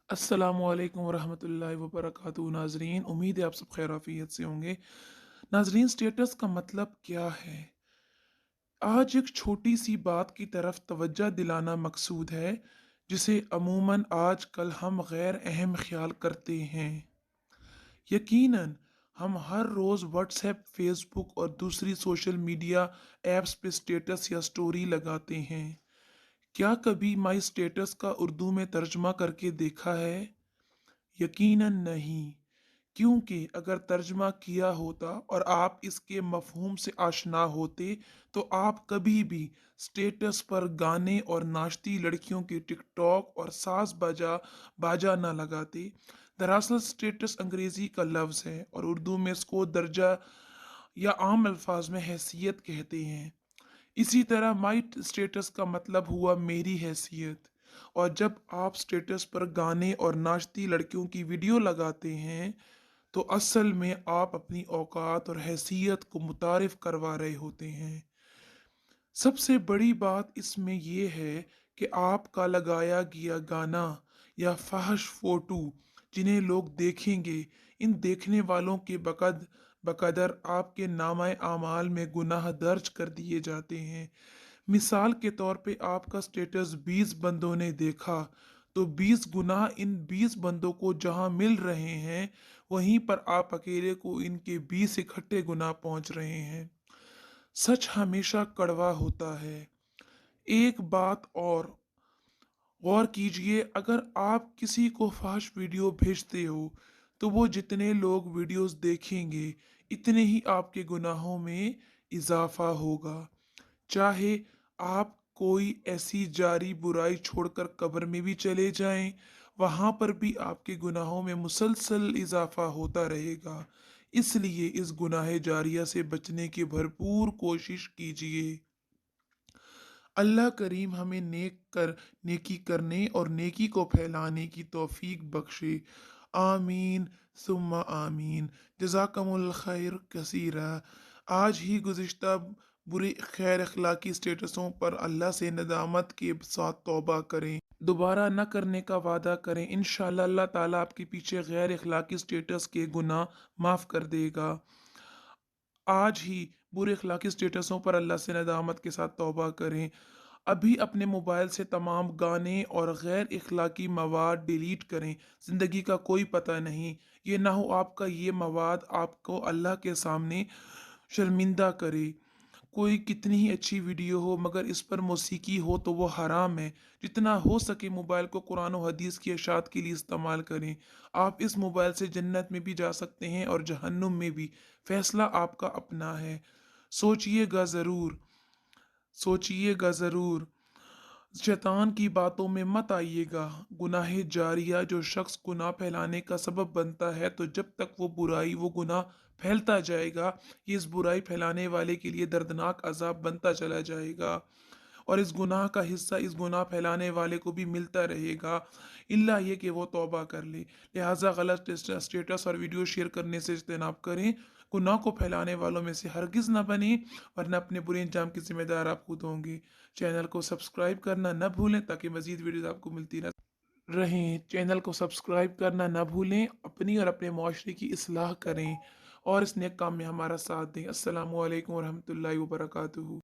अस्सलामुअलैकुम वरहमतुल्लाहि वबरकातुहू। नाजरीन, उम्मीद है आप सब खैर आफियत से होंगे। नाजरीन, स्टेटस का मतलब क्या है? आज एक छोटी सी बात की तरफ तवज्जो दिलाना मकसूद है, जिसे अमूमन आजकल हम गैर अहम ख्याल करते हैं। यकीनन हम हर रोज़ व्हाट्सएप, फेसबुक और दूसरी सोशल मीडिया ऐप्स पे स्टेटस या स्टोरी लगाते हैं। क्या कभी माई स्टेटस का उर्दू में तर्जमा करके देखा है? यकीनन नहीं, क्योंकि अगर तर्जमा किया होता और आप इसके मफहूम से आशना होते, तो आप कभी भी स्टेटस पर गाने और नाचती लड़कियों की टिकटॉक और साज बाजा बाजा ना लगाते। दरअसल स्टेटस अंग्रेजी का लफ्ज़ है और उर्दू में इसको दर्जा या आम अल्फाज में हैसियत कहते हैं। इसी तरह माई स्टेटस का मतलब हुआ मेरी हैसियत। और जब आप स्टेटस पर गाने और नाचती लड़कियों की वीडियो लगाते हैं, तो असल में आप अपनी औकात और हैसियत को मुतारिफ करवा रहे होते हैं। सबसे बड़ी बात इसमें यह है कि आपका लगाया गया गाना या फहश फोटो जिन्हें लोग देखेंगे, इन देखने वालों के बकदर आपके नामाए आमाल में गुनाह दर्ज कर दिए जाते हैं। मिसाल के तौर पे आपका स्टेटस 20 बंदों ने देखा, तो 20 गुनाह इन 20 बंदों को जहां मिल रहे हैं, वहीं पर आप अकेले को इनके 20 इकट्ठे गुनाह पहुंच रहे हैं। सच हमेशा कड़वा होता है। एक बात और गौर कीजिए, अगर आप किसी को फाश वीडियो भेजते हो, तो वो जितने लोग वीडियोस देखेंगे, इतने ही आपके गुनाहों में इजाफा होगा। चाहे आप कोई ऐसी जारी बुराई छोड़कर कब्र में भी चले जाएं, वहां पर भी आपके गुनाहों में मुसलसल इजाफा होता रहेगा। इसलिए इस गुनाह जारिया से बचने की भरपूर कोशिश कीजिए। अल्लाह करीम हमें नेकी करने और नेकी को फैलाने की तौफीक बख्शे। आमीन सुम्मा आमीन। जज़ाकमुल खैर कसीरा। आज ही गुज़िश्ता बुरे खैर अखलाकी स्टेटसों पर अल्लाह से नदामत के साथ तौबा करें, दोबारा न करने का वादा करें। इंशाअल्लाह अल्लाह ताला आपके पीछे गैर अखलाकी स्टेटस के गुनाह माफ़ कर देगा। आज ही बुरे अखलाकी स्टेटसों पर अल्लाह से नदामत के साथ तौबा करें। अभी अपने मोबाइल से तमाम गाने और गैर इखलाकी मवाद डिलीट करें। ज़िंदगी का कोई पता नहीं, ये ना हो आपका ये मवाद आपको अल्लाह के सामने शर्मिंदा करे। कोई कितनी ही अच्छी वीडियो हो, मगर इस पर मौसीकी हो तो वो हराम है। जितना हो सके मोबाइल को कुरान और हदीस की इरशाद के लिए इस्तेमाल करें। आप इस मोबाइल से जन्नत में भी जा सकते हैं और जहन्नुम में भी। फैसला आपका अपना है। सोचिएगा ज़रूर, सोचिएगा ज़रूर। शैतान की बातों में मत आइएगा। गुनाह जारिया जो शख्स गुनाह फैलाने का सबब बनता है, तो जब तक वो गुनाह फैलता जाएगा, ये इस बुराई फैलाने वाले के लिए दर्दनाक अजाब बनता चला जाएगा। और इस गुनाह का हिस्सा इस गुनाह फैलाने वाले को भी मिलता रहेगा, इल्ला ये कि वो तौबा कर ले। लिहाजा गलत स्टेटस और वीडियो शेयर करने से इज्तनाब करें। गुनाह को फैलाने वालों में से हरगिज़ ना बने, वरना अपने बुरे अंजाम के जिम्मेदार आप खुद होंगे। चैनल को सब्सक्राइब करना न भूलें, ताकि मज़ीद वीडियोज़ आपको मिलती रहें। चैनल को सब्सक्राइब करना न भूलें। अपनी और अपने माशरे की इस्लाह करें और इस नेक काम में हमारा साथ दें। अस्सलामु अलैकुम वरहमतुल्लाहि वबरकातुहू।